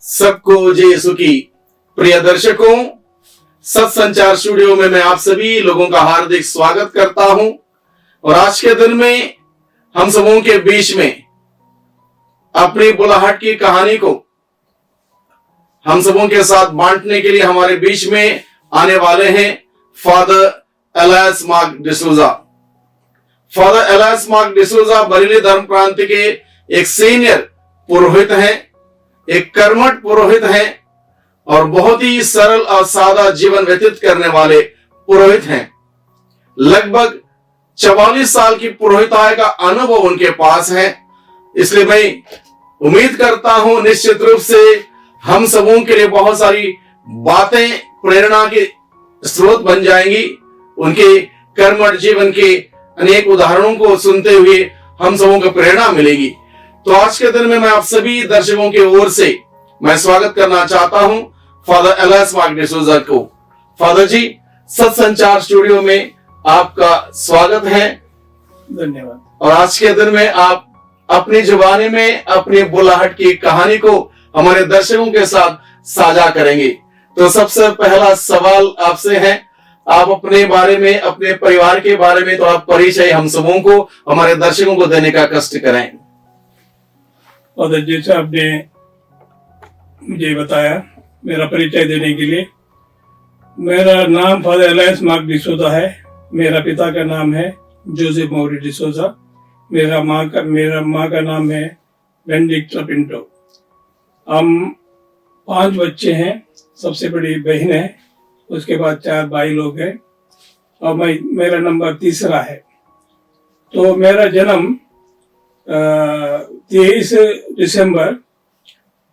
सबको जय यीशु की। प्रिय दर्शकों, सत्संचार स्टूडियो में मैं आप सभी लोगों का हार्दिक स्वागत करता हूं और आज के दिन में हम सबों के बीच में अपनी बुलाहट की कहानी को हम सबों के साथ बांटने के लिए हमारे बीच में आने वाले हैं father alliance mark D'Souza. Father alliance mark D'Souza Bareilly धर्म क्रांति के एक सीनियर पुरोहित हैं, एक कर्मठ पुरोहित हैं और बहुत ही सरल और सादा जीवन व्यतीत करने वाले पुरोहित हैं। लगभग 44 साल की पुरोहिताई का अनुभव उनके पास है। इसलिए मैं उम्मीद करता हूं निश्चित रूप से हम सबों के लिए बहुत सारी बातें प्रेरणा के स्रोत बन जाएंगी। उनके कर्मठ जीवन के अनेक उदाहरणों को सुनते हुए हम सबों को प्रेरणा मिलेगी। तो आज के दिन में मैं आप सभी दर्शकों की ओर से मैं स्वागत करना चाहता हूं फादर एलायस मार्क डिसूजा को। फादर जी, सत्संचार स्टूडियो में आपका स्वागत है। धन्यवाद। और आज के दिन में आप अपनी जुबानी में अपनी बुलाहट की कहानी को हमारे दर्शकों के साथ साझा करेंगे। तो सबसे पहला सवाल आपसे है, आप अपने बारे में, अपने परिवार के बारे में तो आप परिचय हम सबों को, हमारे दर्शकों को देने का कष्ट करें। और जैसे आपने मुझे बताया मेरा परिचय देने के लिए, मेरा नाम फादर एलायस मार्क डिसूजा है। मेरा पिता का नाम है जोसेफ मौरी डिसूजा। मेरा माँ का नाम है बेनेडिक्टा पिंटो। हम 5 बच्चे हैं। सबसे बड़ी बहन है, उसके बाद 4 भाई लोग हैं और मेरा नंबर 3 है। तो मेरा जन्म 23 दिसंबर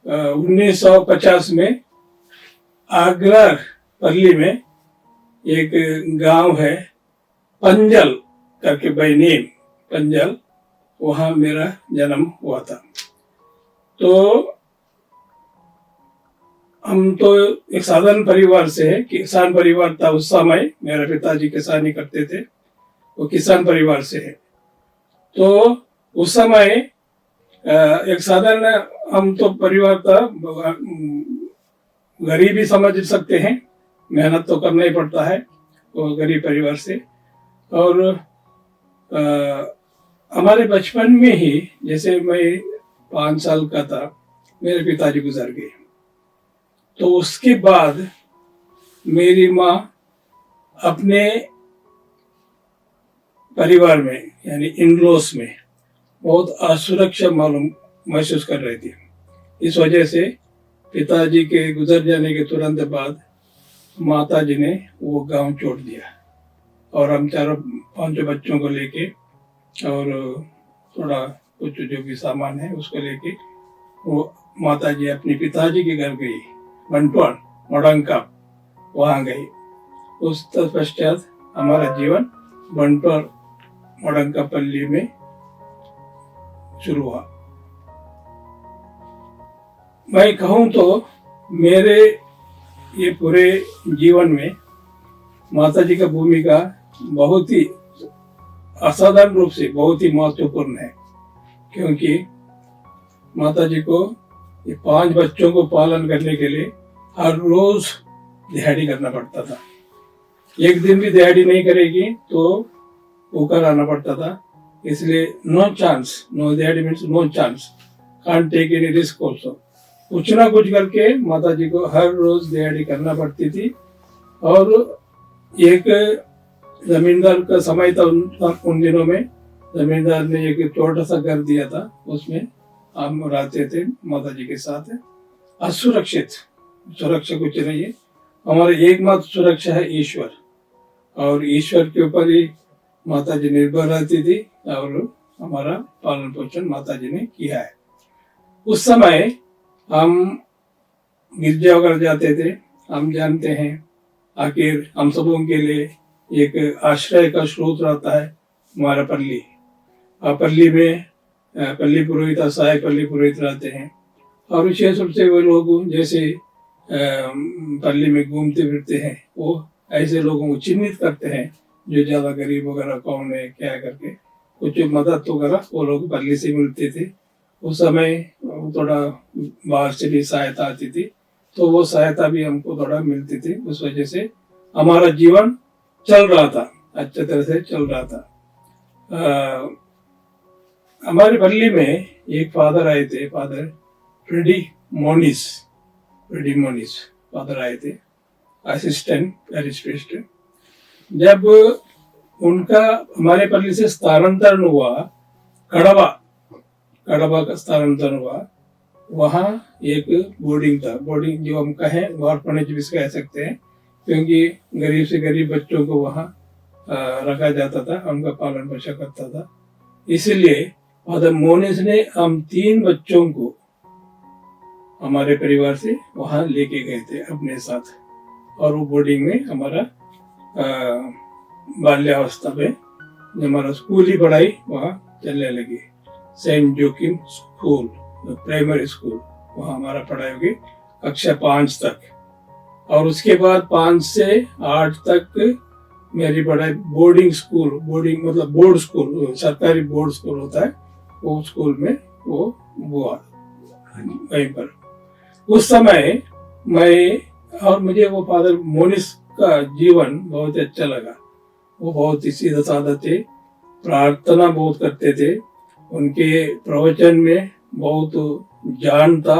1950 में आगरा परली में एक गांव है पंजल करके, बाय नेम पंजल, वहां मेरा जन्म हुआ था। तो हम तो एक साधारण परिवार से है, किसान परिवार था उस समय। मेरे पिताजी किसानी करते थे, वो किसान परिवार से है। तो उस समय एक साधारण हम तो परिवार था, गरीब ही समझ सकते हैं, मेहनत तो करना ही पड़ता है वो गरीब परिवार से। और हमारे बचपन में ही, जैसे मैं 5 साल का था, मेरे पिताजी गुजर गए। तो उसके बाद मेरी माँ अपने परिवार में यानी इन-लॉज में बहुत असुरक्षा महसूस कर रही थी। इस वजह से पिताजी के गुजर जाने के तुरंत बाद माताजी ने वो गांव छोड़ दिया और हम 4-5 बच्चों को लेके और थोड़ा कुछ जो भी सामान है उसको लेके वो माताजी अपने पिताजी के घर गई, बंटवाड़ मोडंका, वहाँ गई। उस पश्चात हमारा जीवन बंटवाड़ मोडंका पल्ली में शुरू हुआ। मैं कहूँ तो मेरे ये पूरे जीवन में माताजी का भूमिका बहुत ही असाधारण रूप से बहुत ही महत्वपूर्ण है, क्योंकि माताजी को ये 5 बच्चों को पालन करने के लिए हर रोज दिहाड़ी करना पड़ता था। एक दिन भी दिहाड़ी नहीं करेगी तो भूखा रहना पड़ता था। इसलिए नो दिहाड़ी means no chance, can't take any risk also. कुछ ना कुछ करके माताजी को हर रोज दिहाड़ी करना पड़ती थी। और एक जमींदार का समय था उन दिनों में। जमींदार ने एक छोटा सा घर दिया था, उसमें हम रहते थे माताजी के साथ। असुरक्षित, सुरक्षा कुछ नहीं है, हमारी एकमात्र सुरक्षा है ईश्वर, और ईश्वर के ऊपर ही माताजी निर्भर रहती थी और हमारा पालन पोषण माताजी ने किया है। उस समय हम गिरजा वगैरह जाते थे। हम जानते हैं आखिर हम सबों के लिए एक आश्रय का स्रोत रहता है हमारा पल्ली। पल्ली में पल्ली पुरोहित, सहायक पल्ली पुरोहित रहते हैं और विशेष रूप से वो लोग जैसे पल्ली में घूमते फिरते हैं, वो ऐसे लोगों को चिन्हित करते हैं जो ज्यादा गरीब वगैरह कौन है क्या करके, कुछ मदद वगैरह वो लोग पल्ली से मिलते थे। उस समय थोड़ा बाहर से भी सहायता आती थी, तो वो सहायता भी हमको थोड़ा मिलती थी। उस वजह से हमारा जीवन चल रहा था, अच्छे तरह से चल रहा था। हमारे पल्ली में एक फादर आए थे, फादर फ्रेडी मोनिस फादर आए थे, असिस्टेंट पैरिश प्रीस्ट। जब उनका हमारे पल्ली से स्थानांतरण हुआ, कड़वा का स्थानांतरण हुआ, वहाँ एक बोर्डिंग था, बोर्डिंग जो हम कहें ऑर्फनेज भी कह सकते हैं, क्योंकि गरीब से गरीब बच्चों को वहाँ रखा जाता था, उनका पालन पोषण करता था। इसलिए फादर मोनिस ने हम 3 बच्चों को हमारे परिवार से वहाँ लेके गए थे अपने साथ, और वो बोर्डिंग में हमारा बाल्यावस्था में हमारा स्कूल ही पढ़ाई वहाँ चलने लगी। Saint Joachim school, primary school, वहाँ हमारा पढ़ाई होगी कक्षा 5 तक, और उसके बाद 5 से 8 तक मेरी पढ़ाई बोर्डिंग मतलब बोर्ड स्कूल, सरकारी बोर्ड स्कूल होता है, वो स्कूल में वो वहीं पर। उस समय मुझे वो फादर मोनिस का जीवन बहुत अच्छा लगा। वो बहुत ही सीधा साधा थे, प्रार्थना बहुत करते थे, उनके प्रवचन में बहुत ज्ञान था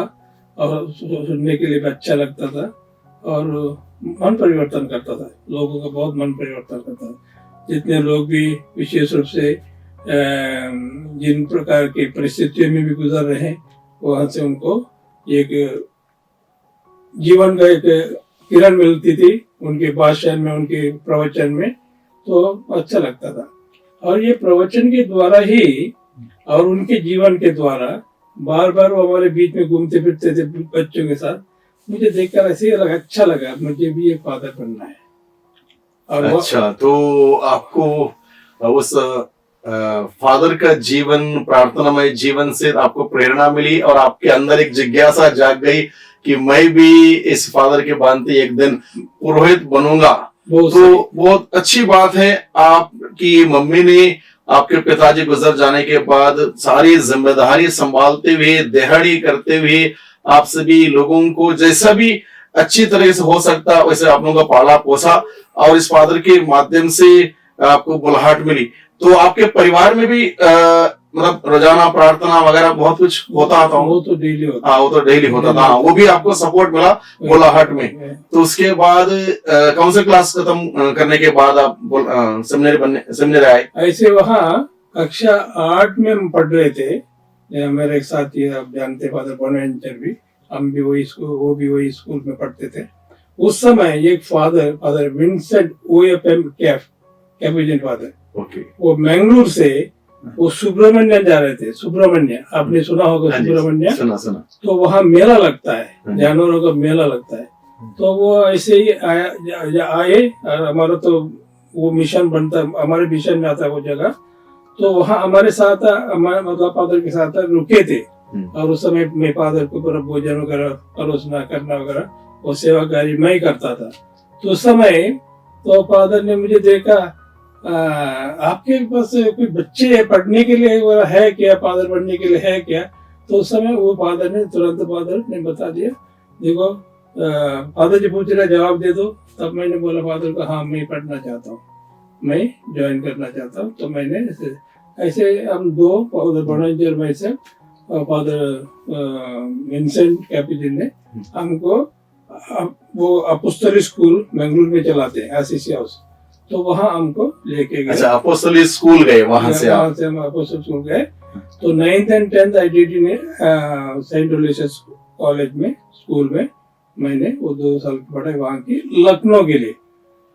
और सुनने के लिए भी अच्छा लगता था, और मन परिवर्तन करता था, लोगों का बहुत मन परिवर्तन करता था। जितने लोग भी विशेष रूप से जिन प्रकार की परिस्थितियों में भी गुजर रहे हैं, वहां से उनको एक जीवन का एक किरण मिलती थी उनके भाषण में, उनके प्रवचन में, तो अच्छा लगता था। और ये प्रवचन के द्वारा ही और उनके जीवन के द्वारा बार बार वो हमारे बीच में घूमते फिरते थे बच्चों के साथ। मुझे देखकर ऐसे अच्छा लगा, मुझे भी एक फादर बनना है। और अच्छा, तो आपको उस फादर का जीवन, प्रार्थनामय जीवन से आपको प्रेरणा मिली और आपके अंदर एक जिज्ञासा जाग गई कि मैं भी इस फादर के भांति एक दिन पुरोहित बनूंगा। तो बहुत अच्छी बात है, आपकी मम्मी ने आपके पिताजी गुजर जाने के बाद सारी जिम्मेदारी संभालते हुए, दिहाड़ी करते हुए, आप सभी लोगों को जैसा भी अच्छी तरह से हो सकता वैसे आप लोगों का पाला पोसा, और इस फादर के माध्यम से आपको बुलाहट मिली। तो आपके परिवार में भी मतलब रोजाना प्रार्थना वगैरह बहुत कुछ होता था? वो तो डेली होता, हाँ, वो तो डेली होता था। वो भी आपको सपोर्ट मिला बुलाहट में। तो उसके बाद कौन से क्लास खत्म करने के बाद आप सेमिनरी आए? ऐसे वहाँ कक्षा 8 में हम पढ़ रहे थे, मेरे एक साथी आप जानते फादर बोनावेंचर भी, हम भी वो भी वही स्कूल में पढ़ते थे। उस समय एक father Vincent OFM Capuchin father, वो मैंगलोर से वो सुब्रमण्य जा रहे थे। सुब्रमण्य आपने सुना होगा, सुब्रमण्य सुना। तो वहाँ मेला लगता है, जानवरों का मेला लगता है। तो वो ऐसे ही आए और हमारा तो वो मिशन बनता, हमारे मिशन में आता है वो जगह। तो वहाँ हमारे साथ मतलब फादर के साथ रुके थे, और उस समय मैं फादर को पूरा भोजन वगैरह परोसना करना वगैरह वो सेवा कार्य मैं ही करता था। तो उस समय तो फादर ने मुझे देखा, आपके पास कोई बच्चे पढ़ने के लिए है क्या, फादर बनने के लिए है क्या? तो उस समय वो फादर ने बता दिया, देखो फादर जी पूछ रहे जवाब दे दो। तब मैंने बोला फादर को, हाँ मैं पढ़ना चाहता हूँ, मैं ज्वाइन करना चाहता हूँ। तो मैंने ऐसे हम 2 फादर बोनावेंचर में से फादर विंसेंट कैपुचिन ने हमको वो अपोस्टलिक स्कूल मैंगलोर में चलाते हैं, आरसीसी हाउस, तो वहाँ हमको लेके गए। अच्छा, अपोस्टलिक स्कूल गए, वहाँ से हम अपोस्टलिक स्कूल गए। तो 9th and 10th I did in saint Aloysius college में, स्कूल में मैंने वो 2 साल की पढ़ाई वहाँ की, लखनऊ के लिए।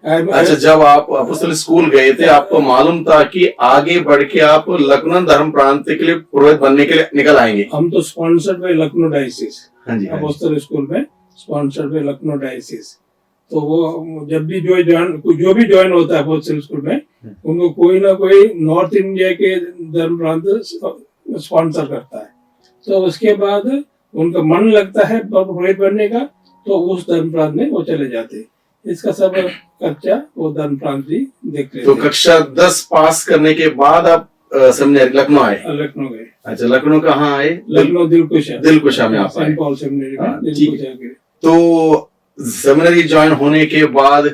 अच्छा, जब आप अपोस्टलिक स्कूल गए थे, आपको मालूम था कि आगे बढ़ के आप लखनऊ धर्म प्रांत के लिए पुरोहित बनने के लिए निकल आएंगे? हम तो sponsored by Lucknow diocese, apostolic school में स्पॉन्सर्ड बाय लखनऊ डायोसिस। तो वो जब भी जो भी ज्वाइन होता है अपोस्टलिक स्कूल में, उनको कोई ना कोई नॉर्थ इंडिया के धर्म प्रांत स्पॉन्सर करता है। तो उसके बाद उनका मन लगता है पुरोहित बनने का, तो उस धर्म प्रांत में वो चले जाते हैं। इसका सब खर्चा वो धर्म प्रांत जी देख लेते हैं। तो कक्षा 10 पास करने के बाद आप सेमिनरी लखनऊ आए? लखनऊ गए। अच्छा, लखनऊ कहाँ आए? लखनऊ दिलकुशा। दिलकुशा में आप आए। सेंट पॉल सेमिनरी में हाँ, दिलकुशा गए। तो सेमिनरी ज्वाइन होने के बाद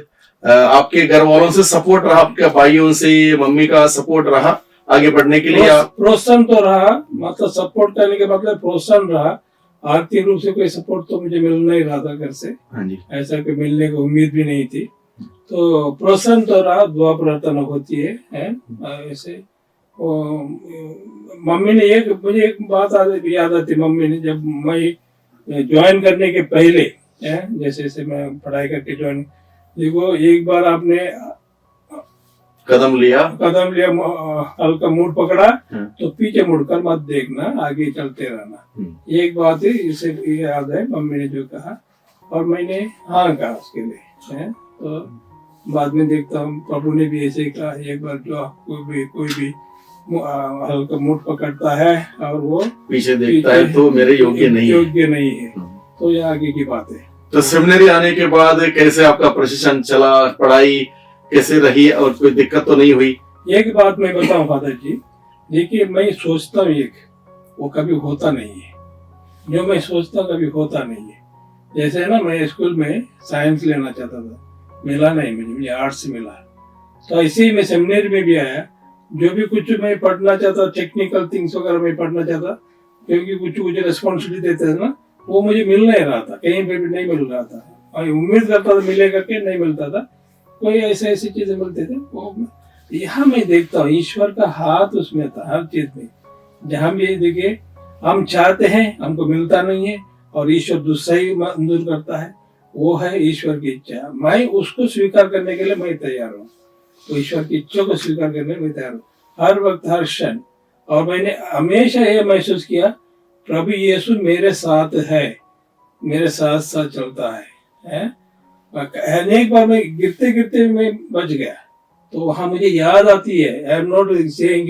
आपके घर वालों से सपोर्ट रहा, आपके भाइयों से, मम्मी का सपोर्ट रहा आगे बढ़ने के लिए? आप प्रोत्साहन तो रहा, मतलब सपोर्ट करने के मतलब प्रोत्साहन रहा। आर्थिक रूप से कोई सपोर्ट तो मुझे मिल नहीं रहा था घर से। हाँ जी। ऐसा कि मिलने की उम्मीद भी नहीं थी। तो प्रोत्साहन तो रहा, दुआ प्रार्थना होती है ऐसे। मम्मी ने मुझे एक बात याद आती, मम्मी ने जब मैं ज्वाइन करने के पहले जैसे जैसे मैं पढ़ाई करके ज्वाइन, देखो एक बार आपने कदम लिया, हल्का मुड़ पकड़ा तो पीछे मुड़कर मत देखना, आगे चलते रहना। एक बात है, इसे याद है मम्मी ने जो कहा, और मैंने हाँ कहा उसके लिए। तो बाद में देखता हूँ प्रभु ने भी ऐसे कहा, एक बार जो कोई भी हल्का मुड़ पकड़ता है और वो पीछे देखता है तो मेरे योग्य नहीं है। तो ये आगे की बात है। तो सेमिनरी आने के बाद कैसे आपका प्रशिक्षण चला, पढ़ाई कैसे रही और कोई दिक्कत तो नहीं हुई? एक बात मैं बताऊं फादर जी, देखिए मैं सोचता हूँ वो कभी होता नहीं है। जो मैं सोचता हूँ कभी होता नहीं है। जैसे ना मैं स्कूल में साइंस लेना चाहता था, मिला नहीं मुझे आर्ट्स मिला। तो ऐसे ही मैं सेमिनरी में भी आया, जो भी कुछ मैं पढ़ना चाहता, टेक्निकल थिंग्स वगैरह मैं पढ़ना चाहता, क्योंकि कुछ रिस्पॉन्सिबिलिटी देते थे ना, वो मुझे मिल नहीं रहा था, कहीं पे भी नहीं मिल रहा था। और उम्मीद करता था मिलेगा के, नहीं मिलता था। कोई ऐसे ऐसी चीजें मिलते थे। वो यहाँ मैं देखता हूँ ईश्वर का हाथ उसमें था, हर चीज में। जहाँ भी देखिए हम चाहते हैं, हमको मिलता नहीं है, और ईश्वर दूसरा ही मंजूर करता है। वो है ईश्वर की इच्छा। मैं उसको स्वीकार करने के लिए मैं तैयार हूँ। तो ईश्वर की इच्छा को स्वीकार करने में तैयार हूँ, हर वक्त, हर क्षण। और मैंने हमेशा ये महसूस किया, प्रभु यीशु मेरे साथ है, मेरे साथ साथ चलता है। अनेक बार मैं गिरते गिरते मैं बच गया, तो वहां मुझे याद आती है, I am not saying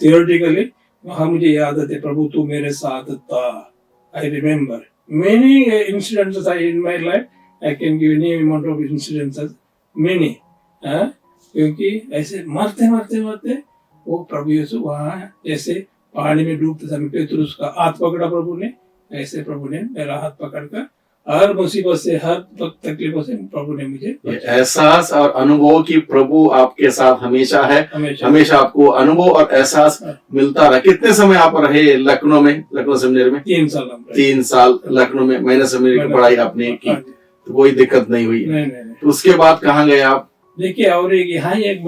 theoretically, वहां मुझे याद आती है, प्रभु तू मेरे साथ था। I remember many incidents in my life, I can give any amount of incidents, many. क्योंकि ऐसे मरते मरते मरते वो प्रभु यीशु वहां, जैसे पहाड़ी में डूबते समय पेतरुस का हाथ पकड़ा प्रभु ने, ऐसे प्रभु ने मेरा हाथ पकड़कर हर मुसीबत से, हर तकलीफों से प्रभु ने मुझे एहसास और अनुभव की प्रभु आपके साथ हमेशा है। हमेशा आपको अनुभव और एहसास मिलता रहा। कितने समय आप रहे लखनऊ में, लखनऊ सेमिनरी में? 3 साल। 3 साल लखनऊ में मैंने सेमिनरी की पढ़ाई आपने की, तो कोई दिक्कत नहीं हुई? नहीं। तो उसके बाद कहाँ गए आप? देखिए, और एक यहाँ एक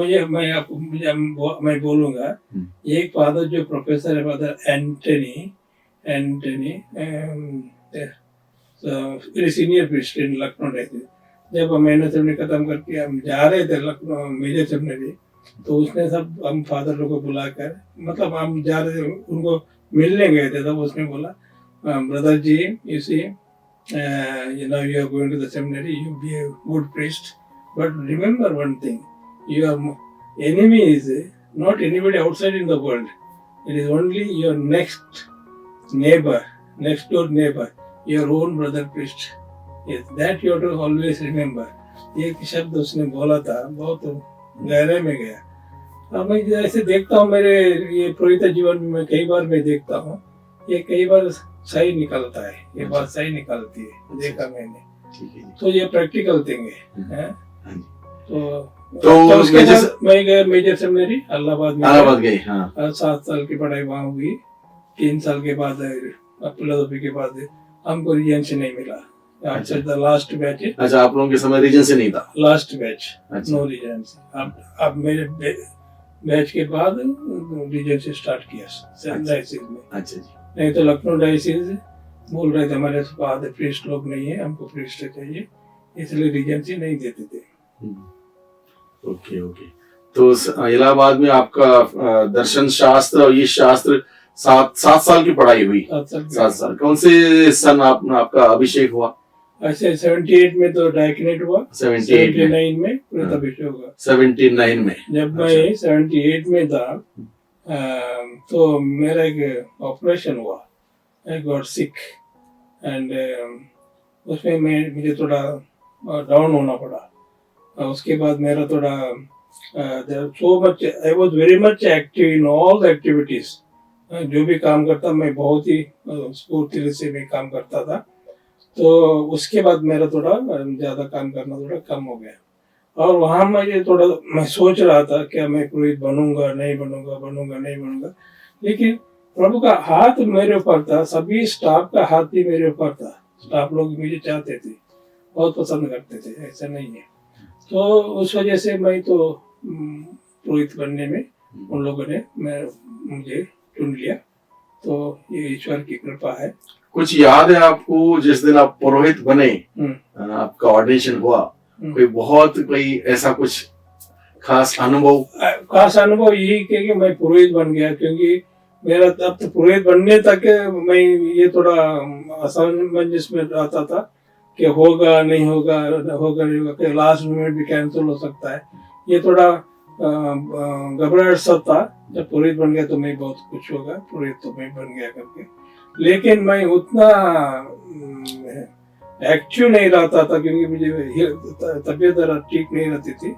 मैं बोलूंगा, एक फादर जो प्रोफेसर है, फादर एंटनी, सीनियर प्रीस्ट इन लखनऊ रहते। जब मैंने सेमिनरी खत्म करके हम जा रहे थे लखनऊ मेजर सेमिनरी, तो उसने सब हम फादर लोग को बुलाकर, मतलब हम जा रहे थे, उनको मिलने गए थे, तब उसने बोला, brother ji, you see, you are going to the seminary, you be a good priest, but remember one thing, your enemy is not anybody outside in the world, it is only your next door neighbor, your own brother priest. Yes, that you have to always remember. एक शब्द उसने बोला था, बहुत गहरे में गया। अब मैं जैसे देखता हूँ मेरे ये पुरीता जीवन में, मैं कई बार मैं देखता हूँ, ये कई बार सही निकलता है, ये बात सही निकलती है, देखा मैंने। तो ये प्रैक्टिकल थिंग है। तो उसके बाद मैं गया मेजर सेमिनरी इलाहाबाद गए। 7 साल की पढ़ाई वहाँ हुई। 3 साल के बाद फिलोसफी के बाद हमको रीजेंसी नहीं मिला। अच्छा, द लास्ट बैच। अच्छा, आप लोगों के समय रीजेंसी नहीं था? Last batch, no regency. अब मेरे बैच के बाद रीजेंसी स्टार्ट किया डायसिस में। अच्छा जी। नहीं तो लखनऊ डायसिस बोल रहे थे हमारे पास प्रीस्ट लोग नहीं है, हमको प्रीस्ट चाहिए, इसलिए रीजेंसी नहीं देते थे। ओके। तो इलाहाबाद में आपका दर्शन शास्त्र और ये शास्त्र 7 साल की पढ़ाई हुई। 7 साल। कौन से सन आपका अभिषेक हुआ? ऐसे 78 में तो डायकनेट हुआ, 79 में अभिषेक हुआ। 79 में जब मैं 78 में था, तो मेरा एक ऑपरेशन हुआ, आई गॉट सिक, एंड उसमें मुझे थोड़ा डाउन होना पड़ा। उसके बाद मेरा थोड़ा so much I was very much active in all the activities. जो भी काम करता मैं बहुत ही स्फूर्ति से मैं काम करता था। तो उसके बाद मेरा थोड़ा ज्यादा काम करना थोड़ा कम हो गया। और वहां मैं सोच रहा था क्या मैं पुरोहित बनूंगा नहीं बनूंगा। लेकिन प्रभु का हाथ मेरे ऊपर था, सभी स्टाफ का हाथ भी मेरे ऊपर था। स्टाफ लोग मुझे चाहते थे, बहुत पसंद करते थे, ऐसा नहीं है। तो उस वजह से मैं तो पुरोहित बनने में उन लोगों ने मुझे चुन लिया। तो ये ईश्वर की कृपा है। कुछ याद है आपको जिस दिन आप पुरोहित बने, आपका ऑडिशन हुआ, कोई ऐसा कुछ खास अनुभव? खास अनुभव यही कि मैं पुरोहित बन गया, क्योंकि मेरा तब तो पुरोहित बनने तक मैं ये थोड़ा असमंजस में रहता था कि होगा नहीं होगा, कि लास्ट मोमेंट भी कैंसिल हो सकता है। ये थोड़ा घबराहट सा था। जब पुरोहित बन गया तो मैं बहुत खुश होगा, पुरोहित तो मैं बन गया करके। लेकिन मैं उतना एक्टिव नहीं रहता था, क्योंकि मुझे तबीयत ठीक नहीं रहती थी,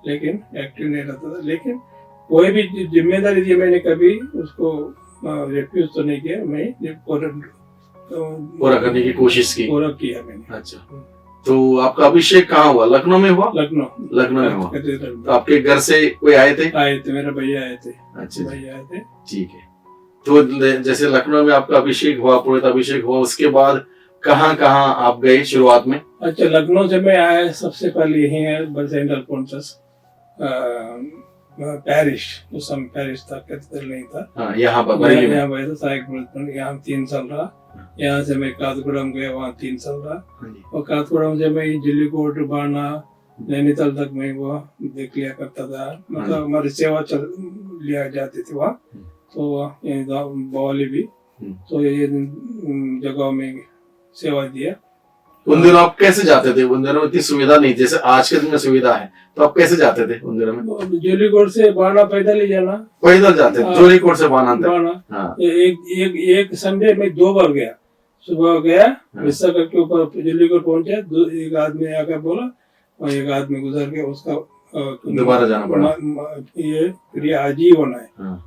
लेकिन एक्टिव नहीं रहता था। लेकिन कोई भी जिम्मेदारी दी मैंने कभी उसको रिफ्यूज तो नहीं किया, मैं पूरा करने की कोशिश की, पूरा किया मैंने। अच्छा, तो आपका अभिषेक कहाँ हुआ? लखनऊ में हुआ? लखनऊ में हुआ। तो आपके घर से कोई आए थे? मेरे भैया आए थे। अच्छा, भैया आए थे। ठीक है। तो जैसे लखनऊ में आपका अभिषेक हुआ, पुरोहित अभिषेक हुआ, उसके बाद कहाँ कहाँ आप गए शुरुआत में? अच्छा, लखनऊ से मैं आया सबसे पहले यही है सेंट अल्फोंसस पैरिश। उस समय पैरिश था, कैथेड्रल नहीं था। यहाँ पर यहाँ 3 साल रहा। यहाँ से मैं काठगोदाम गया, वहाँ 3 साल रहा। और काठगोदाम से मैं जिल्लीकोट, बाना, नैनीताल तक मैं वो देख लिया करता था। मतलब हमारी सेवा लिया जाती थी वहाँ। तो बवाली भी, तो ये जगहों में सेवा दिया। उन दिनों आप कैसे जाते थे? उन दिनों में इतनी सुविधा नहीं, जैसे आज के दिन में सुविधा है, तो आप कैसे जाते थे उन दिनों में? जोलीकोट से बाना पैदल ही जाना। पैदल जाते थे जोलीकोट से बाना तक? एक संडे में 2 बार गया। सुबह गया, मिस्सा करके ऊपर जोलीकोट पहुंचा, एक आदमी आकर बोला और एक आदमी गुजर गया, उसका दोबारा जाना पड़ा। ये क्रिया आज ही होना है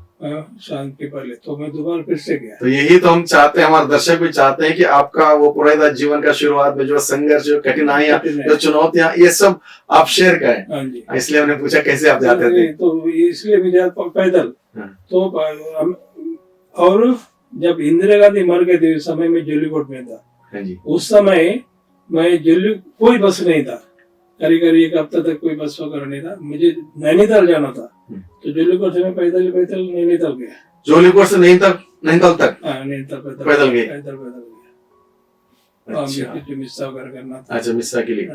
शाम के पहले। तो मैं दोबारा फिर से गया। तो यही तो हम चाहते हैं, हमारे दर्शक भी चाहते हैं कि आपका वो पुरोहित जीवन का शुरुआत में जो संघर्ष, जो कठिनाइयां, जो चुनौतियां, ये सब आप शेयर करें। इसलिए हमने पूछा कैसे आप जाते थे? तो इसलिए मैं जाता पैदल। तो और जब इंदिरा गांधी मर गए थे उस समय में जोलीकोट में था। उस समय मैं कोई बस नहीं था, करीब 1 हफ्ता तक कोई बस वगैरह नहीं था। मुझे नैनीताल जाना था, तो जोलीकोट से मैं पैदल नैनीताल गया। जोलीकोट से नैनीताल तक? नैनीताल पैदल गए? पैदल गया। अच्छा, मिस्सा वगैरह करना था। अच्छा, मिस्सा के लिए।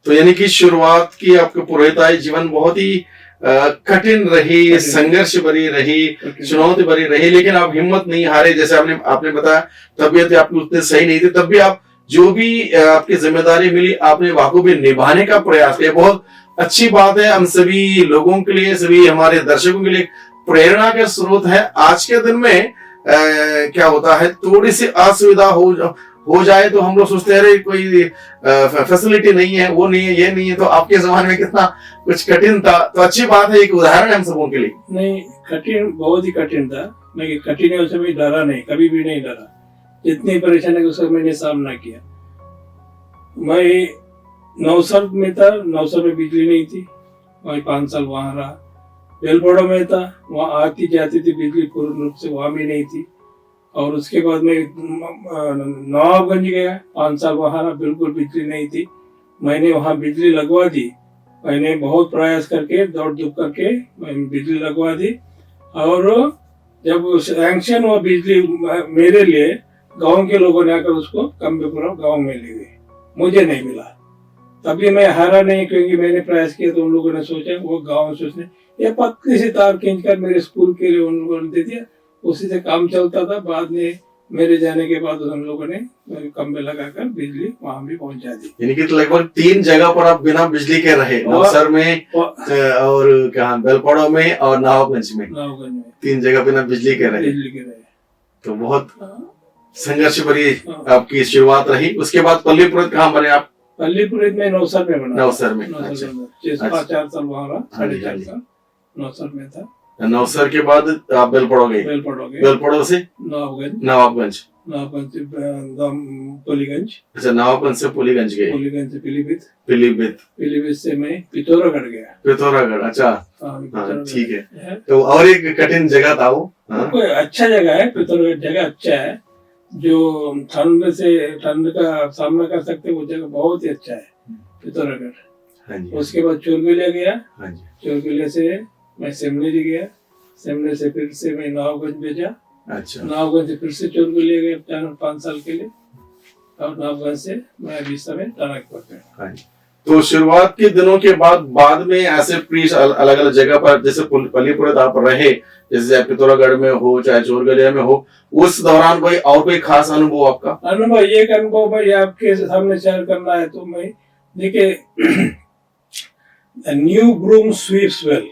तो यानी कि शुरुआत की आपके पुरोहिताई जीवन बहुत ही कठिन रही, संघर्ष भरी रही, चुनौती भरी रही, लेकिन आप हिम्मत नहीं हारे। जैसे आपने बताया तबीयत आपकी उतनी सही नहीं थी, तब भी आप जो भी आपकी जिम्मेदारी मिली आपने बखूबी निभाने का प्रयास किया। बहुत अच्छी बात है। हम सभी लोगों के लिए, सभी हमारे दर्शकों के लिए प्रेरणा का स्रोत है। आज के दिन में क्या होता है, थोड़ी सी असुविधा हो जाए तो हम लोग सोचते हैं अरे कोई फैसिलिटी नहीं है, वो नहीं है, ये नहीं है। तो आपके जमाने में कितना कुछ कठिन था, तो अच्छी बात है, एक उदाहरण है हम सबों के लिए। नहीं, कठिन, बहुत ही कठिन था। मैं कठिनाइयों से भी डरा नहीं, कभी भी नहीं डरा। जितनी परेशानी उसका मैंने सामना किया। मैं नौसर में था, नौसर में बिजली नहीं थी, मैं 5 साल वहां रहा। बेलपोड़ा में था, वहां आती जाती थी बिजली, पूर्ण रूप से वहां भी नहीं थी। और उसके बाद मैं नवाबगंज गया, 5 साल वहां रहा, बिल्कुल बिजली नहीं थी। मैंने वहां बिजली लगवा दी। मैंने बहुत प्रयास करके, दौड़ धूप करके मैंने बिजली लगवा दी। और जब सैंक्शन हुआ बिजली मेरे लिए, गांव के लोगों ने आकर उसको कम्बेपुरा गांव में ले गए, मुझे नहीं मिला। तभी मैं हारा नहीं, क्योंकि मैंने प्रयास किया। तो उन लोगों ने सोचा, वो गांव सोचने, ये पतली सी तार खींचकर मेरे स्कूल के लिए उन लोगों ने दे दिया, उसी से काम चलता था। बाद में मेरे जाने के बाद उन लोगों ने खंबे लगाकर बिजली वहां भी पहुंचा दी। यानी कि लगभग 3 जगह पर आप बिना बिजली के रहे, नौसर में और कहाँ, बेलपोड़ा में और नवाबगंज में। 3 जगह बिना बिजली के रहे। तो बहुत संघर्ष भरी आपकी शुरुआत रही। उसके बाद पल्ली पुरोहित कहाँ बने आप? पल्लीपुर में नौसर में बना। नवसर में, नौसर अच्छा। में 4 साल वहाँ रहा, हाँ जी, 4.5 हाँ जी। साल नौसर में था। नवसर के बाद आप बेलपड़ो गए, बेलपड़ हो गए, बेलपड़ो से नवाबगंज, नवाबगंज, नवाबगंज से पुलीगंज, अच्छा नवाबगंज से पुलीगंज गए, पुलीगंज से पीलीभीत, पीलीभीत, पीलीभीत से मैं पिथौरागढ़ गया। पिथौरागढ़, अच्छा हाँ, हाँ पिथौरागढ़ ठीक है। है। तो और एक कठिन जगह था वो, हाँ कोई अच्छा जगह है, पिथौरागढ़ जगह अच्छा है, जो ठंड का सामना कर सकते, वो जगह बहुत ही अच्छा है पिथौरागढ़। हाँ जी, उसके बाद चोरगुलिया गया, हाँ जी, चोरगुलिया से मैं सेमनेरी गया, सेमनेरी से फिर से मैं नवाबगंज भेजा, अच्छा नवाबगंज से फिर से चोरगुलिया गया 5 साल के लिए, और नवाबगंज से मैं अभी समय टनकपुर पे। हाँ जी। तो शुरुआत के दिनों के बाद में ऐसे प्रीस्ट अलग अलग जगह पर, जैसे पल्लीपुर आप रहे, जैसे पिथौरागढ़ में हो चाहे चोरगुलिया में हो, उस दौरान कोई खास अनुभव आपका? अनुभव, एक अनुभव मैं आपके सामने शेयर करना है। तो मैं देखिए न्यू ग्रूम स्वीप्स वेल,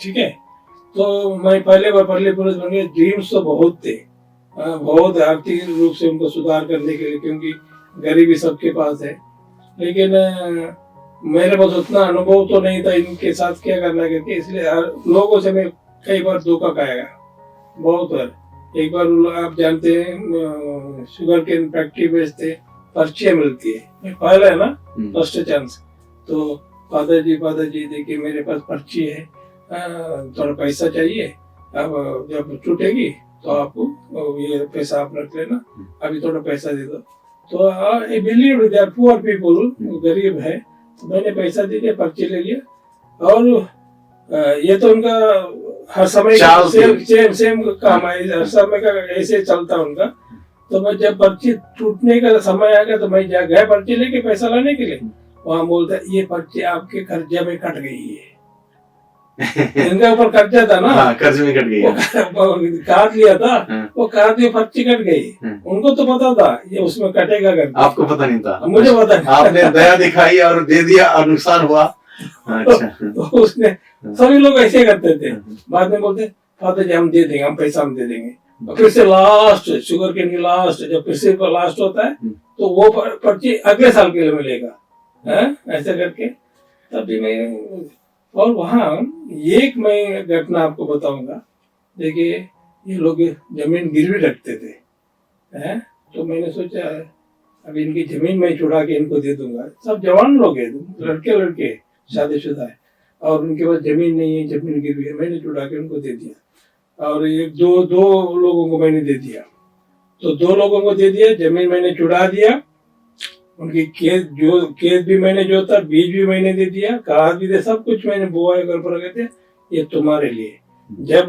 ठीक है। तो मैं पहले बार पल्लीपुर बन गया, ड्रीम्स तो बहुत थे, बहुत आर्थिक रूप से उनको सुधार करने के लिए, क्योंकि गरीबी सबके पास है। लेकिन मेरे पास उतना अनुभव तो नहीं था इनके साथ क्या करना करके, इसलिए लोगों से मैं कई बार धोखा खाया, बहुत बार। एक बार आप जानते हैं शुगर केन फैक्ट्री बेचते, पर्चियां मिलती है, पहला है ना, फर्स्ट चांस। तो फादर जी देखिए मेरे पास पर्ची है, थोड़ा पैसा चाहिए, अब जब छूटेगी तो आपको ये पैसा आप रख लेना, अभी थोड़ा पैसा दे दो। तो believe they are poor people, गरीब है, तो मैंने पैसा दे दिया, पर्ची ले लिया। और ये तो उनका हर समय सेम काम है, हर समय का ऐसे चलता उनका। तो मैं जब पर्ची टूटने का समय आ गया तो मैं जा गया पर्ची लेके पैसा लाने के लिए, वहां बोलता ये पर्ची आपके कर्जा में कट गई है। इनका ऊपर कर्जा था ना, हाँ, कर्ज में कट गई, काट लिया था, वो काट दिया, पर्ची कट गई। उनको तो पता था ये उसमें कटेगा करके, आपको पता नहीं था? मुझे पता नहीं। आपने दया दिखाई और दे दिया और नुकसान हुआ। अच्छा। तो उसने, सभी लोग ऐसे करते थे, बाद में बोलते फादर जी हम दे देंगे, हम पैसा हम दे देंगे। और फिर से लास्ट शुगर केन की लास्ट, जब फिर से लास्ट होता है तो वो पर्ची अगले साल के लिए मिलेगा, ऐसे करके। तभी मैं, और वहाँ एक मैं घटना आपको बताऊंगा। देखिए ये लोग जमीन गिरवी रखते थे, तो मैंने सोचा अब इनकी जमीन मैं छुड़ा के इनको दे दूंगा। सब जवान लोग हैं, लड़के शादीशुदा है, और उनके पास जमीन नहीं है, जमीन गिरवी है, मैंने छुड़ा के उनको दे दिया। और एक दो लोगों को मैंने दे दिया, तो 2 लोगों को दे दिया, जमीन मैंने छुड़ा दिया, उनकी खेत भी मैंने जोता, बीज भी मैंने दे दिया, खाद भी दे, सब कुछ मैंने बुआई कर पर कहते ये तुम्हारे लिए, जब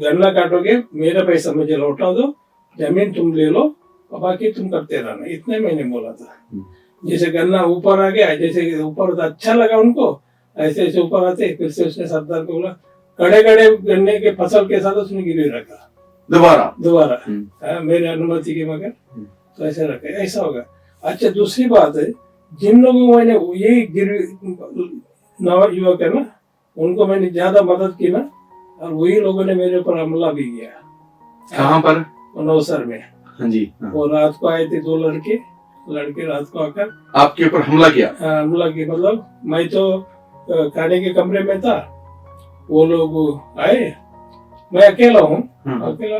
गन्ना काटोगे मेरा पैसा मुझे लौटा दो, जमीन तुम ले लो और बाकी तुम करते रहना, इतने मैंने बोला था। जैसे गन्ना ऊपर आ गया, जैसे ऊपर अच्छा लगा उनको, ऐसे ऐसे ऊपर आते, फिर से उसने सरदार को बोला कड़े गन्ने के फसल के साथ उसने गिरवी रखा दोबारा मेरे अनुमति के मगर, तो ऐसे रखा, ऐसा होगा। अच्छा दूसरी बात है, जिन लोगों को मैंने ये गिरवी, नवा युवक है ना, उनको मैंने ज्यादा मदद की ना, और वही लोगों ने मेरे ऊपर हमला भी किया। कहाँ पर? नौसर में। हाँ जी, वो रात को आए थे 2 लड़के रात को आकर आपके ऊपर हमला किया? हमला किया, मतलब मैं तो खाने के कमरे में था, वो लोग आए, मैं अकेला हूँ, अकेला,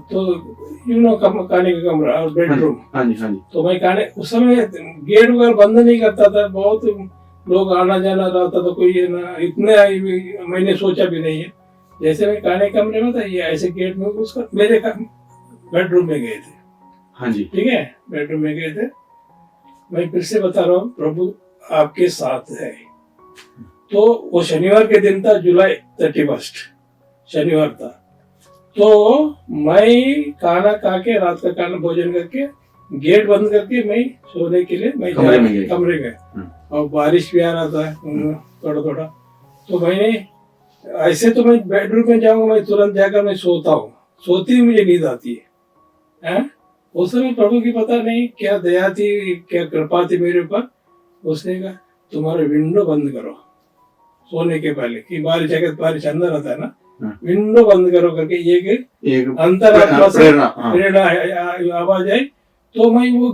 तो खाने का कमरा और बेडरूम। हाँ जी, हाँ जी। तो मैं खाने, उस समय गेट वगैरह बंद नहीं करता था, बहुत लोग आना जाना रहता था, कोई ये ना, इतने मैंने सोचा भी नहीं है। जैसे मैं खाने कमरे में था, ये ऐसे गेट में उसका मेरे बेडरूम में गए थे। हाँ जी, ठीक है, बेडरूम में गए थे। मैं फिर से बता रहा हूँ, प्रभु आपके साथ है। तो वो शनिवार के दिन था, जुलाई 31 शनिवार था। तो मैं खाना खा के, रात का खाना भोजन करके, गेट बंद करके मैं सोने के लिए मैं कमरे गए, और बारिश भी आ रहा था थोड़ा। तो मैंने ऐसे, तो मैं बेडरूम में जाऊंगा, मैं तुरंत जाकर मैं सोता हूँ, सोती ही मुझे नींद आती है। उस समय प्रभु की पता नहीं क्या दया थी, क्या कृपा थी मेरे ऊपर। उसने कहा तुम्हारा विंडो बंद करो सोने के पहले, कि बारिश अंदर आता है ना, विंडो बंद करो करके एक अंतरात्मा से प्रेरणा आवाज आई। तो मैं वो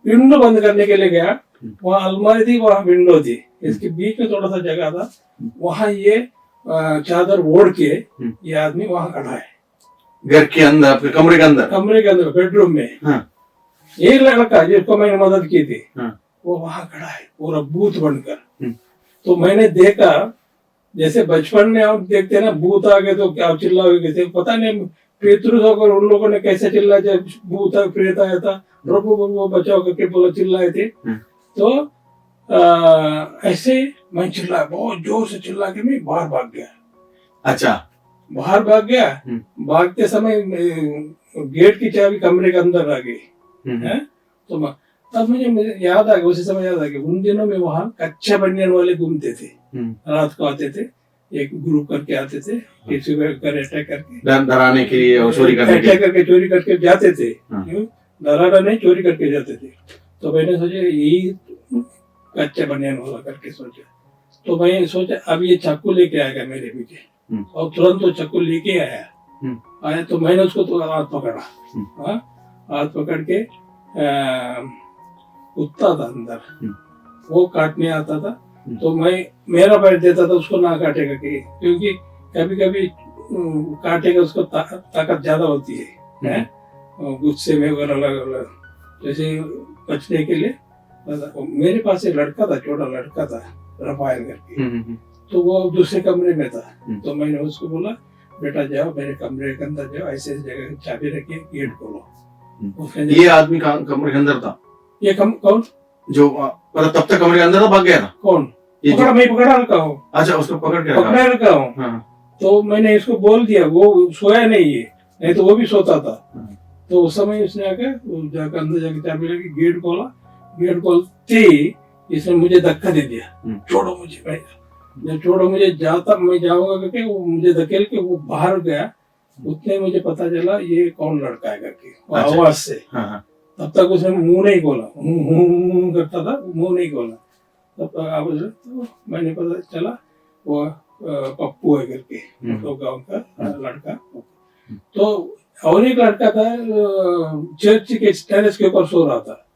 विंडो बंद करने के लिए गया, वहाँ अलमारी थी, वहाँ विंडो थी, इसके बीच में थोड़ा सा जगह था, वहाँ ये चादर ओढ़ के ये आदमी वहाँ खड़ा है, घर के अंदर, आपके कमरे के अंदर बेडरूम में। हाँ। एक लड़का जिसको मैंने मदद की थी, हाँ। वो वहाँ खड़ा है पूरा भूत बनकर। तो मैंने देखा, जैसे बचपन में आप देखते हैं ना, भूत आ गए तो क्या चिल्लाओगे कैसे, पता नहीं पितृ होकर उन लोगों ने कैसे चिल्लाया, जब भूत प्रेत आया था, वो बचाओ करके बोला, चिल्लाए थे। तो ऐसे मैं चिल्लाया, बहुत जोर से चिल्ला के मैं बाहर भाग गया। अच्छा। बाहर भाग गया, भागते समय गेट की चाबी कमरे के अंदर आ गई। तो तब मुझे याद आ गया, उसी समय याद आ गया, उन दिनों में वहाँ कच्चा बनियान वाले घूमते थे, रात को आते थे, एक ग्रुप करके आते थे, किसी को अटैक करके, डराने के लिए और चोरी करने अटैक करके चोरी करके जाते थे। डराना नहीं, चोरी करके जाते थे। तो मैंने सोचा यही कच्चा बनियान वाला करके सोचा। तो मैं सोचा अब ये चाकू लेके आएगा मेरे पीछे, और तुरंत वो चाकू लेके आया। तो मैंने उसको तो हाथ पकड़ा, हाथ पकड़ के कुत्ता था अंदर, वो काटने आता था, तो मैं मेरा पैर देता था उसको, ना काटेगा क्योंकि कभी कभी काटेगा, उसको ताकत ज्यादा होती है गुस्से में वगैरह, जैसे बचने के लिए। मेरे पास एक लड़का था, छोटा लड़का था, रफायल करके, तो वो दूसरे कमरे में था। तो मैंने उसको बोला, बेटा जाओ मेरे कमरे के अंदर जाओ, ऐसे जगह चाबी रखिए, गेट खोलो। ये आदमी कमरे के अंदर था? ये कौन जो तब तक कमरे के अंदर था, भाग गया था? कौन? मैं पकड़ा रखा हूँ। अच्छा, उसको पकड़ के रखा हूँ। तो मैंने इसको बोल दिया, वो सोया नहीं है, नहीं तो वो भी सोता था। तो उस समय उसने आकर जाकर अंदर जाकर चाबी लगी, गेट खोला, गेट खोलते इसने मुझे धक्का दे दिया, छोड़ो मुझे। मैं जब छोड़ो मुझे, मैं जाऊंगा करके वो मुझे धकेल के वो बाहर गया। उतने मुझे पता चला ये कौन लड़का है करके, आवाज से। तब तक उसने मुंह नहीं खोला, करता था, मुंह नहीं खोला। तब आवाज, तो मैंने पता चला वो पप्पू है करके, तो गाँव का लड़का। तो और एक लड़का था, चर्च के टेरेस के ऊपर सो रहा था,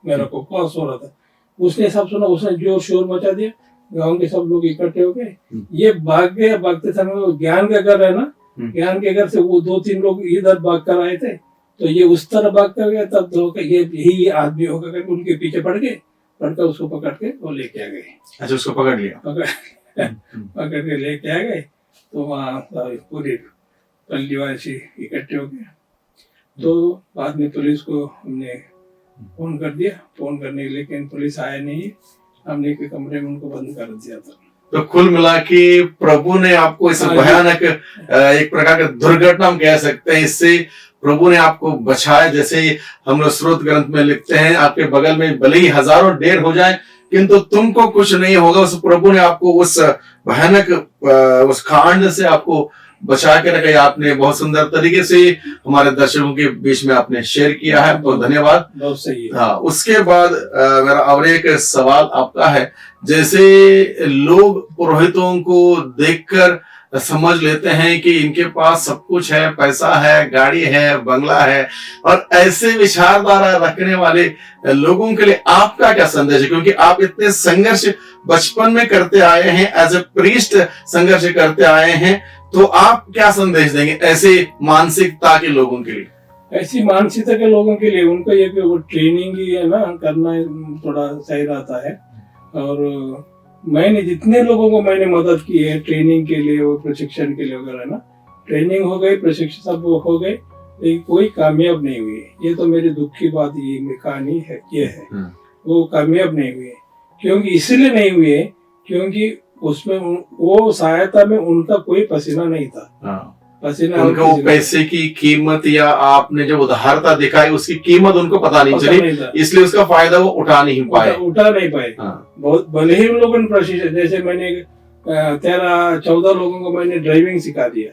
मेरा कुक सो रहा था। उसने सब सुना, उसने जोर शोर मचा दिया, गांव के सब लोग इकट्ठे हो गए। ये भाग गए, भागते समय ज्ञान का घर है ना, ज्ञान के घर से वो 2-3 लोग इधर भाग कर आए थे, तो ये उस तरह भाग कर गए। तब तो ये यही आदमी होकर करके उनके पीछे पड़ गए, पड़कर उसको पकड़ के वो लेके आ गए। अच्छा, उसको पकड़ लिया? पकड़ के लेके आ गए। तो वहाँ पूरी पल्लीवासी इकट्ठे हो गए। तो बाद में पुलिस को हमने फोन कर दिया, फोन करने के लिए, लेकिन पुलिस आया नहीं, हमने एक कमरे में उनको बंद कर दिया था। तो कुल मिला के प्रभु ने आपको इस भयानक एक प्रकार का दुर्घटना हम कह सकते हैं, इससे प्रभु ने आपको बचाया। जैसे हम लोग स्रोत ग्रंथ में लिखते हैं, आपके बगल में भले ही हजारों ढेर हो जाए, किंतु तुमको कुछ नहीं होगा। उस प्रभु ने आपको उस भयानक उस कांड से आपको बचा के रखा। आपने बहुत सुंदर तरीके से हमारे दर्शकों के बीच में आपने शेयर किया है, बहुत धन्यवाद। बहुत सही है। हाँ, उसके बाद मेरा और एक सवाल आपका है, जैसे लोग पुरोहितों को देखकर समझ लेते हैं कि इनके पास सब कुछ है, पैसा है, गाड़ी है, बंगला है, और ऐसे विचारधारा रखने वाले लोगों के लिए आपका क्या संदेश है? क्योंकि आप इतने संघर्ष बचपन में करते आए हैं, एज ए प्रीस्ट संघर्ष करते आए हैं, तो आप क्या संदेश देंगे ऐसे मानसिकता के लोगों के लिए? ऐसी मानसिकता के लोगों के लिए उनको ये ट्रेनिंग ही है ना, करना थोड़ा सही रहता है। और मैंने जितने लोगों को मैंने मदद की है ट्रेनिंग के लिए और प्रशिक्षण के लिए वगैरह ना, ट्रेनिंग हो गई, प्रशिक्षण सब हो गए, लेकिन कोई कामयाब नहीं हुई। ये तो मेरी दुख की बात, ये कहानी है, ये है वो कामयाब नहीं हुई। क्योंकि इसलिए नहीं हुए क्योंकि उसमें वो सहायता में उनका कोई पसीना नहीं था। पसीना उनका वो पैसे की कीमत या आपने जो उदारता दिखाई उसकी कीमत उनको पता नहीं चली, इसलिए उसका फायदा वो उठा नहीं पाए। बहुत भले ही उन लोगों ने प्रशिक्षण, जैसे मैंने 13-14 लोगों को मैंने ड्राइविंग सिखा दिया,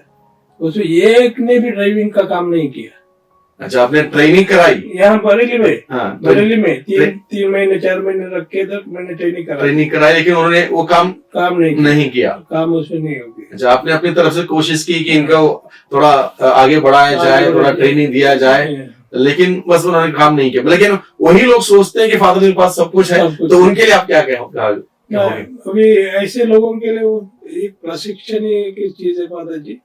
उसमें एक ने भी ड्राइविंग का काम नहीं किया। अच्छा, आपने ट्रेनिंग कराई यहाँ बरेली में? बरेली में 3 महीने 4 महीने रख के तक मैंने ट्रेनिंग कराई, लेकिन उन्होंने वो काम नहीं किया। काम उसमें नहीं हो गया। अच्छा, आपने अपनी तरफ से कोशिश की कि इनको थोड़ा आगे बढ़ाया जाए, थोड़ा ट्रेनिंग दिया जाए, लेकिन बस उन्होंने काम नहीं किया। लेकिन वही लोग सोचते हैं कि फादर के पास सब कुछ है, तो उनके लिए आप क्या कहोगे? अभी ऐसे लोगों के लिए वो एक प्रशिक्षण ही की चीज है फादर जी,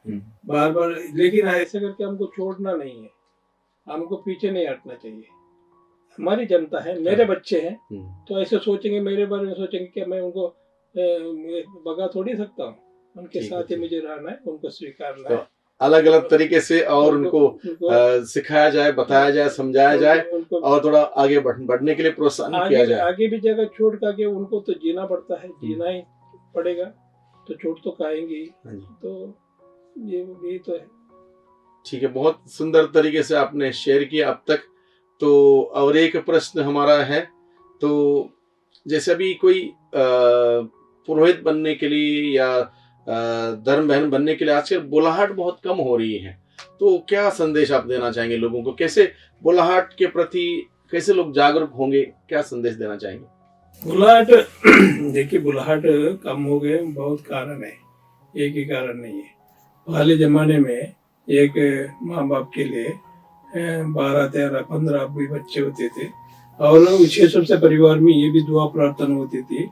बार बार। लेकिन ऐसे करके हमको छोड़ना नहीं है, हमको पीछे नहीं हटना चाहिए। हमारी जनता है, मेरे बच्चे हैं, तो ऐसे सोचेंगे, मेरे बारे में सोचेंगे कि मैं उनको भगा थोड़ी सकता हूँ। उनके साथ ही मुझे रहना है, उनको स्वीकारना है। अलग अलग तरीके से और उनको सिखाया जाए, बताया जाए, समझाया जाए और थोड़ा आगे बढ़ने के लिए प्रोत्साहन किया जाए। आगे भी जगह छोड़ करके उनको तो जीना पड़ता है, जीना ही पड़ेगा, तो छोड़ तो खाएंगे ही। तो ये तो है। ठीक है, बहुत सुंदर तरीके से आपने शेयर किया अब तक। तो और एक प्रश्न हमारा है, तो जैसे अभी कोई पुरोहित बनने के लिए या धर्म बहन बनने के लिए आजकल बुलाहट बहुत कम हो रही है, तो क्या संदेश आप देना चाहेंगे लोगों को? कैसे बुलाहट के प्रति कैसे लोग जागरूक होंगे, क्या संदेश देना चाहेंगे? बुलाहट देखिए, बुलाहट कम हो गए, बहुत कारण है, एक ही कारण नहीं है। पहले जमाने में एक माँ बाप के लिए 12, 13, 15 भी बच्चे होते थे, और विशेष रूप से परिवार में ये भी दुआ प्रार्थना होती थी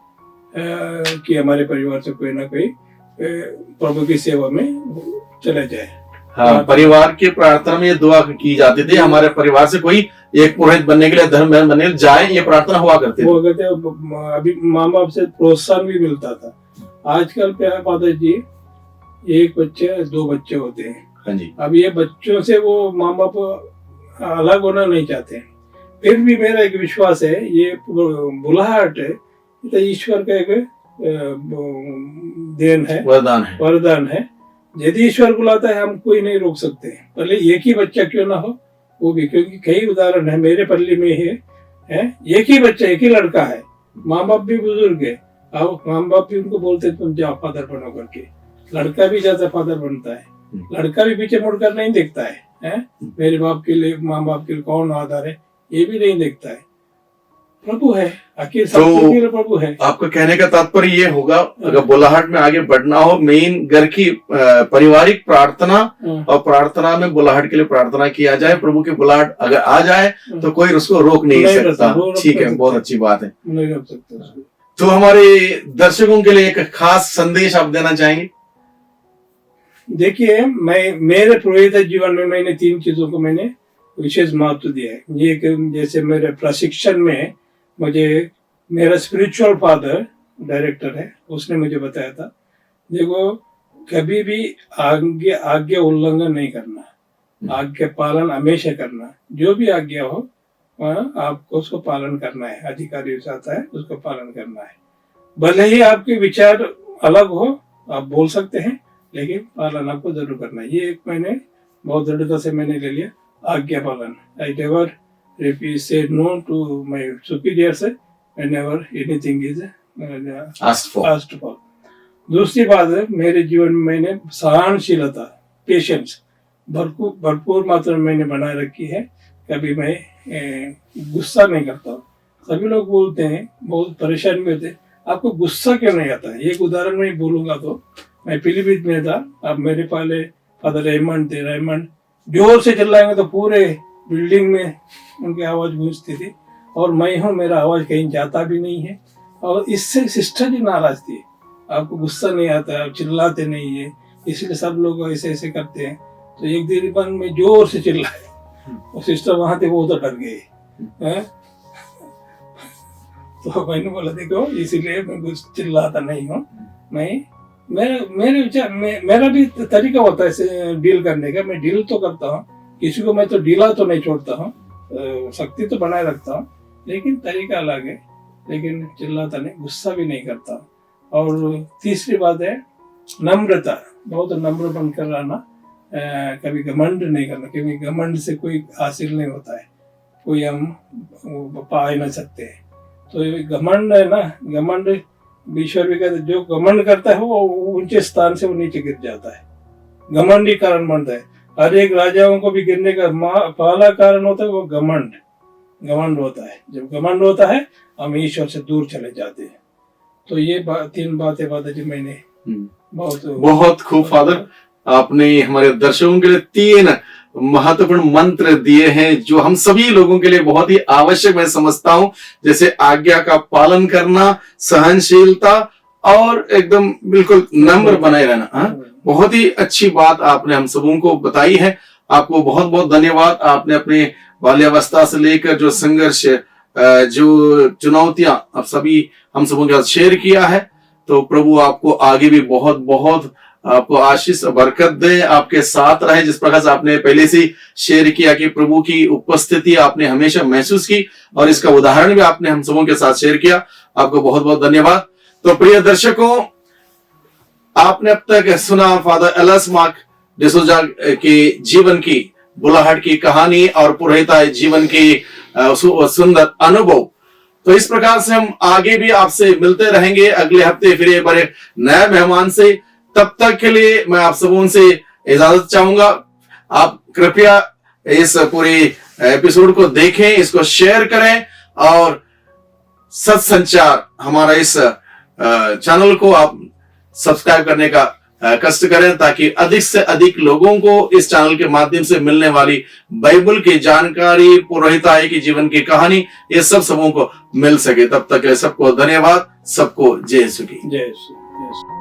कि हमारे परिवार से कोई ना कोई प्रभु की सेवा में चले जाए। हाँ, परिवार की प्रार्थना में ये दुआ की जाती थी, हमारे परिवार से कोई एक पुरोहित बनने के लिए, धर्म बहन बनने के लिए जाए, ये प्रार्थना हुआ करती थी। अभी माँ बाप से प्रोत्साहन भी मिलता था। आजकल क्या है फादर जी, एक बच्चे 2 बच्चे होते हैं। हाँ जी। अब ये बच्चों से वो माँ बाप अलग होना नहीं चाहते। फिर भी मेरा एक विश्वास है, ये बुलाहट है तो ईश्वर का एक देन है, वरदान है। यदि ईश्वर बुलाता है, हम कोई नहीं रोक सकते। पहले एक ही बच्चा क्यों ना हो, वो भी, क्योंकि कई उदाहरण है मेरे पल्ली में है एक ही बच्चा, एक ही लड़का है, माँ बाप भी बुजुर्ग है, अब माँ बाप भी उनको बोलते तुम जाओ फादर बनो करके। लड़का भी जाता फादर बनता है, लड़का भी पीछे मुड़कर नहीं देखता है मेरे बाप के लिए, माँ बाप के लिए कौन आधार है, ये भी नहीं देखता है। प्रभु है, आखिर सबके लिए प्रभु है। आपका कहने का तात्पर्य ये होगा, अगर बुलाहट में आगे बढ़ना हो, मेन घर की पारिवारिक प्रार्थना और प्रार्थना में बुलाहट के लिए प्रार्थना किया जाए। प्रभु की बुलाहट अगर आ जाए तो कोई उसको रोक नहीं सकता। ठीक है, बहुत अच्छी बात है, नहीं रोक सकता। तो हमारे दर्शकों के लिए एक खास संदेश आप देना चाहेंगे? देखिए, मेरे पुरोहित जीवन में मैंने 3 चीजों को मैंने विशेष महत्व दिया है। ये जैसे मेरे प्रशिक्षण में मुझे मेरा स्पिरिचुअल फादर डायरेक्टर है, उसने मुझे बताया था, देखो कभी भी आज्ञा उल्लंघन नहीं करना, आज्ञा पालन हमेशा करना। जो भी आज्ञा हो आपको उसको पालन करना है, अधिकारी आता है उसको पालन करना है। भले ही आपके विचार अलग हो, आप बोल सकते हैं, लेकिन पालन आपको जरूर करना है। ये एक मैंने बहुत दृढ़ता से मैंने ले लिया, आज्ञा पालन। I never say no to my superiors whenever anything is asked for. दूसरी बात है, मेरे जीवन में मैंने सहनशीलता, पेशेंस भरपूर मात्रा में मैंने बनाए रखी है। कभी मैं गुस्सा नहीं करता हूँ। सभी लोग बोलते हैं, बहुत परेशान भी होते हैं, आपको गुस्सा क्यों नहीं आता है? एक उदाहरण में बोलूंगा तो, मैं पीलीभीत में था, अब मेरे पहले फादर रेमंड थे। रेमंड जोर से चिल्लाएंगे तो पूरे बिल्डिंग में उनकी आवाज गूंजती थी, और मैं हूँ, मेरा आवाज कहीं जाता भी नहीं है। और इससे सिस्टर जी नाराज थी, आपको गुस्सा नहीं आता, आप चिल्लाते नहीं है, इसलिए सब लोग ऐसे ऐसे करते हैं। तो एक दिन बंद में जोर से चिल्लाए, और सिस्टर वहां थे, वो तो डर गए। तो मैंने बोला देखो, इसीलिए मैं चिल्लाता नहीं हूँ। मेरे विचार मेरा भी तरीका होता है डील करने का। मैं डील तो करता हूँ, किसी को मैं तो डीला तो नहीं छोड़ता हूँ, शक्ति तो बनाए रखता हूँ, लेकिन तरीका अलग है। लेकिन चिल्लाता नहीं, गुस्सा भी नहीं करता। और तीसरी बात है नम्रता, बहुत नम्र बनकर रहना, कभी घमंड नहीं करना, क्योंकि घमंड से कोई हासिल नहीं होता है, कोई हम पा ही नहीं सकते हैं। तो ये घमंड है ना, घमंड ईश्वर भी कहते, जो घमंड करता है वो ऊंचे स्थान से वो नीचे गिर जाता है। घमंड ही कारण बनता है। हर एक राजाओं को भी गिरने का पहला कारण होता है वो घमंड होता है। जब घमंड होता है हम ईश्वर से दूर चले जाते हैं। तो ये 3 बातें जी मैंने बहुत खूब फादर, आपने हमारे दर्शकों के लिए 3 महत्वपूर्ण मंत्र दिए हैं जो हम सभी लोगों के लिए बहुत ही आवश्यक मैं समझता हूं, जैसे आज्ञा का पालन करना, सहनशीलता और एकदम बिल्कुल नम्र बनाए रहना। बहुत ही अच्छी बात आपने हम सबों को बताई है। आपको बहुत बहुत धन्यवाद। आपने अपने बाल्यावस्था से लेकर जो संघर्ष, जो चुनौतियां आप सभी हम सबों के साथ शेयर किया है, तो प्रभु आपको आगे भी बहुत बहुत आपको आशीष बरकत दे, आपके साथ रहे। जिस प्रकार से आपने पहले से शेयर किया कि प्रभु की उपस्थिति आपने हमेशा महसूस की, और इसका उदाहरण भी आपने हम सबों के साथ शेयर किया। आपको बहुत बहुत धन्यवाद। तो प्रिय दर्शकों, आपने अब तक सुना फादर एलएस मार्क डिसूजा के जीवन की, बुलाहट की कहानी और पुरोहिता जीवन की सुंदर अनुभव। तो इस प्रकार से हम आगे भी आपसे मिलते रहेंगे अगले हफ्ते फिर एक बार नए मेहमान से। तब तक के लिए मैं आप सबों से इजाजत चाहूंगा। आप कृपया इस पूरे एपिसोड को देखें, इसको शेयर करें और सत्संचार हमारा इस चैनल को आप सब्सक्राइब करने का कष्ट करें, ताकि अधिक से अधिक लोगों को इस चैनल के माध्यम से मिलने वाली बाइबल की जानकारी, पुरोहिताई की जीवन की कहानी, ये सब सबों को मिल सके। तब तक सबको धन्यवाद। सबको जय यीशु की। जय यीशु।